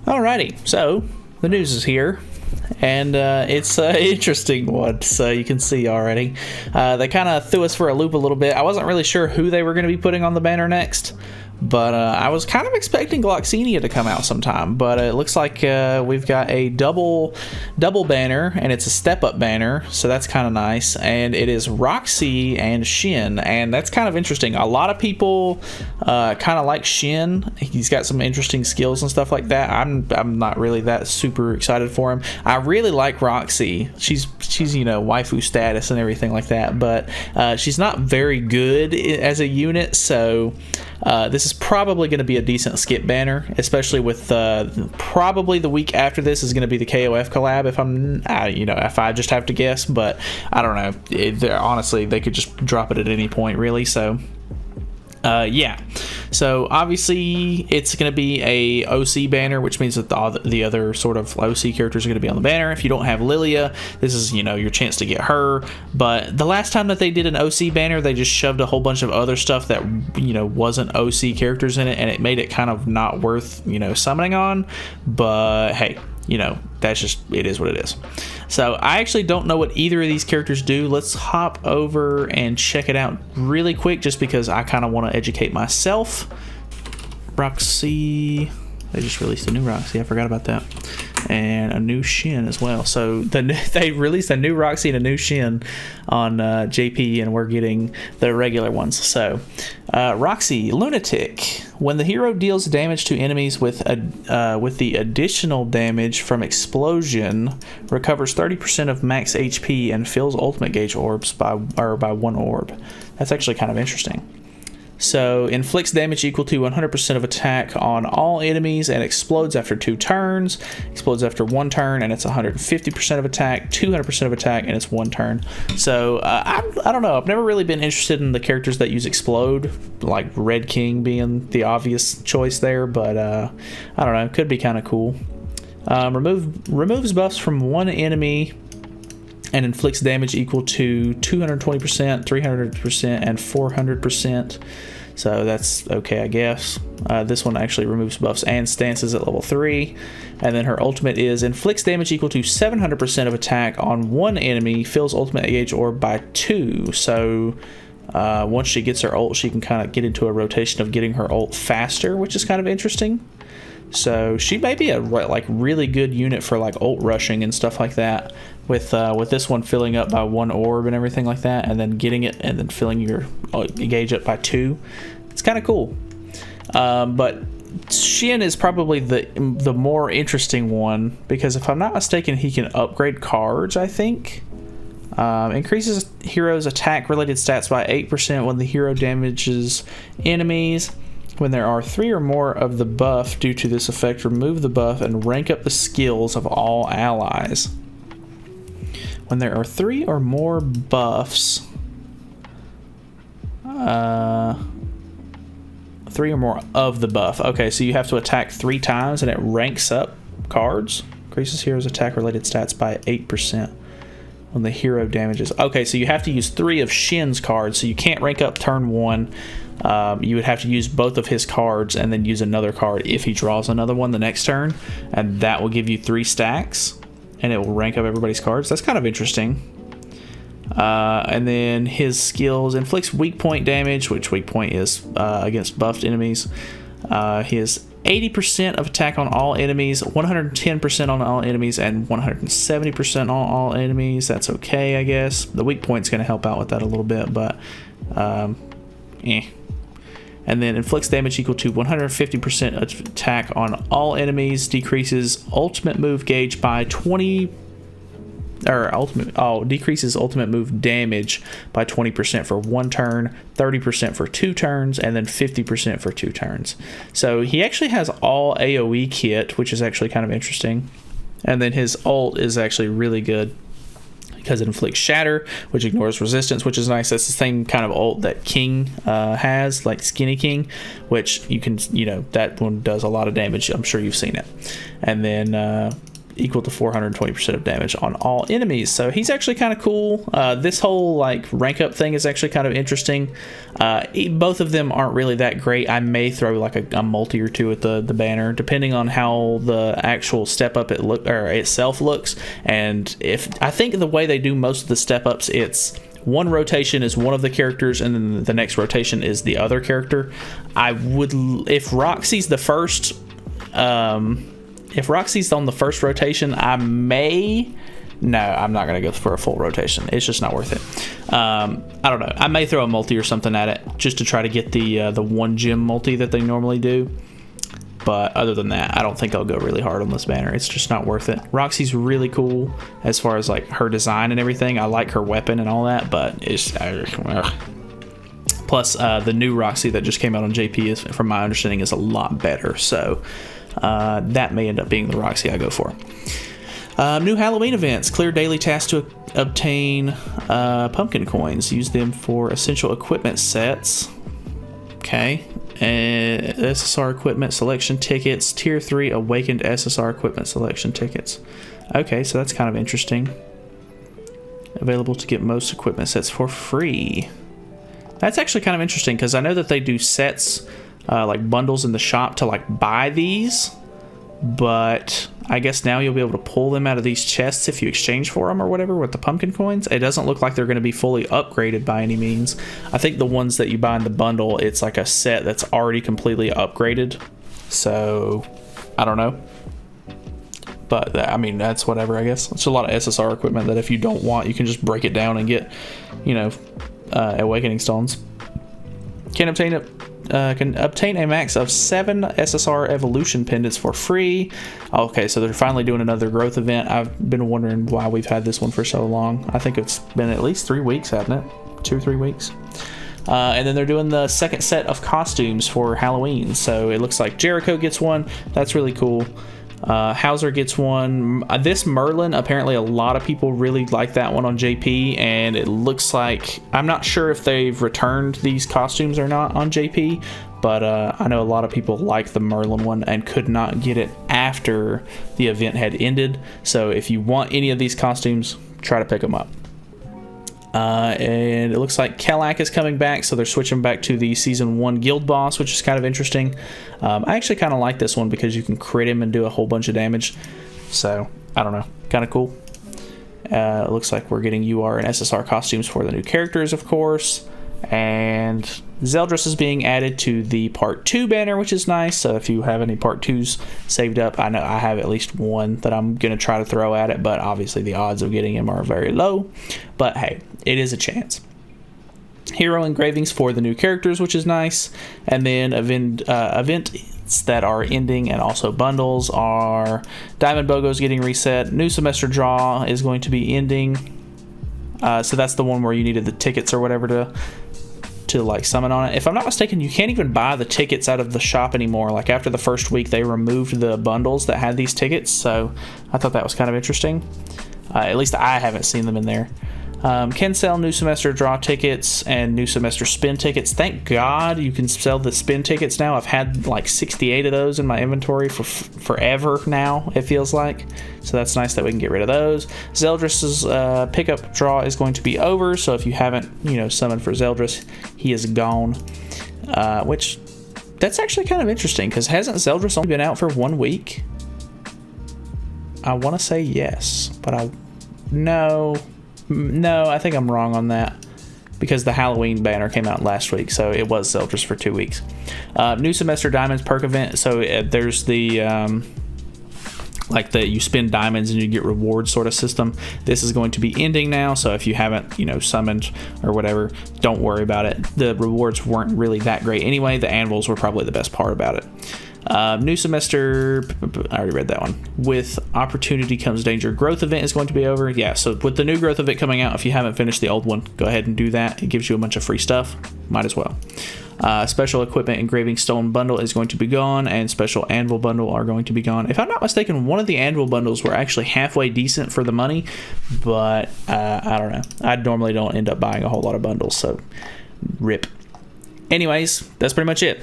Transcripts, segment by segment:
Alrighty, so the news is here, and it's an interesting one, so you can see already. They kind of threw us for a loop a little bit. I wasn't really sure who they were going to be putting on the banner next, but I was kind of expecting Gloxinia to come out sometime, but it looks like we've got a double banner, and it's a step-up banner, so that's kind of nice, and it is Roxy and Shin, and that's kind of interesting. A lot of people kind of like Shin. He's got some interesting skills and stuff like that. I'm not really that super excited for him. I really like Roxy. She's you know, waifu status and everything like that, but she's not very good as a unit, so this is probably going to be a decent skip banner, especially with probably the week after this is going to be the KOF collab. If I just have to guess, but I don't know. Honestly, they could just drop it at any point, really. So. Yeah, so obviously it's going to be a OC banner, which means that all the other sort of OC characters are going to be on the banner. If you don't have Lilia, this is, you know, your chance to get her. But the last time that they did an OC banner, they just shoved a whole bunch of other stuff that, you know, wasn't OC characters in it, and it made it kind of not worth, you know, summoning on. But hey, you know, that's just, it is what it is. So I actually don't know what either of these characters do. Let's hop over and check it out really quick, just because I kind of want to educate myself. Roxy, they just released a new Roxy, I forgot about that, and a new Shin as well. So they released a new Roxy and a new Shin on JP, and we're getting the regular ones. So Roxy, Lunatic. When the hero deals damage to enemies with the additional damage from explosion, recovers 30% of max HP and fills ultimate gauge orbs by 1 orb. That's actually kind of interesting. So, inflicts damage equal to 100% of attack on all enemies and explodes after 2 turns, explodes after 1 turn, and it's 150% of attack, 200% of attack, and it's 1 turn. So, I don't know. I've never really been interested in the characters that use explode, like Red King being the obvious choice there, but I don't know. It could be kind of cool. Removes buffs from one enemy and inflicts damage equal to 220%, 300%, and 400%. So that's okay, I guess. This one actually removes buffs and stances at level 3. And then her ultimate is inflicts damage equal to 700% of attack on one enemy, fills ultimate gauge orb by 2. So once she gets her ult, she can kind of get into a rotation of getting her ult faster, which is kind of interesting. So she may be a really good unit for like ult rushing and stuff like that, with this one filling up by 1 orb and everything like that, and then getting it and then filling your gauge up by 2. It's kind of cool. But Shin is probably the more interesting one, because if I'm not mistaken, he can upgrade cards, I think. Increases hero's attack related stats by 8% when the hero damages enemies. When there are 3 or more of the buff due to this effect, remove the buff and rank up the skills of all allies. When there are 3 or more buffs, 3 or more of the buff. Okay, so you have to attack 3 times and it ranks up cards. Increases hero's attack related stats by 8% when the hero damages. Okay, so you have to use 3 of Shin's cards, so you can't rank up turn 1. You would have to use both of his cards and then use another card if he draws another one the next turn, and that will give you 3 stacks, and it will rank up everybody's cards. That's kind of interesting. And then his skills: inflicts weak point damage, which weak point is against buffed enemies. He has 80% of attack on all enemies, 110% on all enemies, and 170% on all enemies. That's okay, I guess. The weak point's going to help out with that a little bit, but And then inflicts damage equal to 150% attack on all enemies, decreases ultimate move gauge by 20, decreases ultimate move damage by 20% for 1 turn, 30% for 2 turns, and then 50% for 2 turns. So he actually has all AoE kit, which is actually kind of interesting. And then his ult is actually really good, because it inflicts shatter, which ignores resistance, which is nice. That's the same kind of ult that King has, like Skinny King, which you can, that one does a lot of damage. I'm sure you've seen it. And then equal to 420% of damage on all enemies. So he's actually kind of cool. This whole like rank up thing is actually kind of interesting. Both of them aren't really that great. I may throw like a multi or two at the banner, depending on how the actual step up itself looks. And if I think the way they do most of the step ups, it's one rotation is one of the characters, and then the next rotation is the other character. If Roxy's the first. If Roxy's on the first rotation, I'm not going to go for a full rotation. It's just not worth it. I don't know. I may throw a multi or something at it just to try to get the one gem multi that they normally do. But other than that, I don't think I'll go really hard on this banner. It's just not worth it. Roxy's really cool as far as like her design and everything. I like her weapon and all that, but it's... Plus, the new Roxy that just came out on JP, is, from my understanding, is a lot better. So that may end up being the Roxy I go for. New Halloween events. Clear daily tasks to obtain pumpkin coins. Use them for essential equipment sets. Okay. SSR equipment selection tickets. Tier 3 awakened SSR equipment selection tickets. Okay, so that's kind of interesting. Available to get most equipment sets for free. That's actually kind of interesting because I know that they do sets, like bundles in the shop to like buy these, but I guess now you'll be able to pull them out of these chests if you exchange for them or whatever with the pumpkin coins. It doesn't look like they're going to be fully upgraded by any means. I think the ones that you buy in the bundle, it's like a set that's already completely upgraded. So I don't know. But I mean, that's whatever, I guess. It's a lot of SSR equipment that if you don't want, you can just break it down and get, you know, awakening stones. Can obtain a max of 7 SSR evolution pendants for free. Okay, so they're finally doing another growth event. I've been wondering why we've had this one for so long. I think it's been at least 3 weeks, hasn't it? 2 or 3 weeks. And then they're doing the second set of costumes for Halloween. So it looks like Jericho gets one. That's really cool. Hauser gets one. This Merlin, apparently a lot of people really like that one on JP, and it looks like, I'm not sure if they've returned these costumes or not on JP, but I know a lot of people like the Merlin one and could not get it after the event had ended. So if you want any of these costumes, try to pick them up. And it looks like Kelak is coming back, so they're switching back to the Season 1 Guild Boss, which is kind of interesting. I actually kind of like this one because you can crit him and do a whole bunch of damage. So, I don't know. Kind of cool. It looks like we're getting UR and SSR costumes for the new characters, of course. And Zeldris is being added to the Part 2 banner, which is nice. So if you have any Part 2s saved up, I know I have at least one that I'm going to try to throw at it, but obviously the odds of getting him are very low. But hey, it is a chance. Hero engravings for the new characters, which is nice. And then events that are ending and also bundles are Diamond Bogo's getting reset. New semester draw is going to be ending. So that's the one where you needed the tickets or whatever to like summon on it. If I'm not mistaken, you can't even buy the tickets out of the shop anymore. Like after the first week, they removed the bundles that had these tickets. So I thought that was kind of interesting. At least I haven't seen them in there. Can sell new semester draw tickets and new semester spin tickets. Thank God you can sell the spin tickets now. I've had like 68 of those in my inventory for forever now, it feels like. So that's nice that we can get rid of those. Zeldris's pickup draw is going to be over. So if you haven't, summoned for Zeldris, he is gone. Which, that's actually kind of interesting because hasn't Zeldris only been out for 1 week? I want to say yes, but No, I think I'm wrong on that because the Halloween banner came out last week, so it was Zeldris for 2 weeks. New semester diamonds perk event. So there's the you spend diamonds and you get rewards sort of system. This is going to be ending now, so if you haven't summoned or whatever, don't worry about it. The rewards weren't really that great anyway. The anvils were probably the best part about it. New semester, I already read that one. With opportunity comes danger. Growth event is going to be over. Yeah, so with the new growth event coming out, if you haven't finished the old one, go ahead and do that. It gives you a bunch of free stuff. Might as well. Special equipment engraving stone bundle is going to be gone, and special anvil bundle are going to be gone. If I'm not mistaken, one of the anvil bundles were actually halfway decent for the money, but I don't know. I normally don't end up buying a whole lot of bundles, so rip. Anyways, that's pretty much it.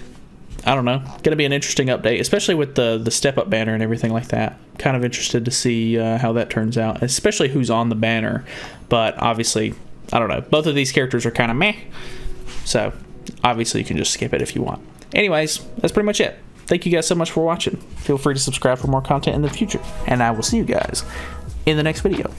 I don't know. Going to be an interesting update, especially with the step up banner and everything like that. Kind of interested to see how that turns out, especially who's on the banner. But obviously, I don't know. Both of these characters are kind of meh. So obviously, you can just skip it if you want. Anyways, that's pretty much it. Thank you guys so much for watching. Feel free to subscribe for more content in the future. And I will see you guys in the next video.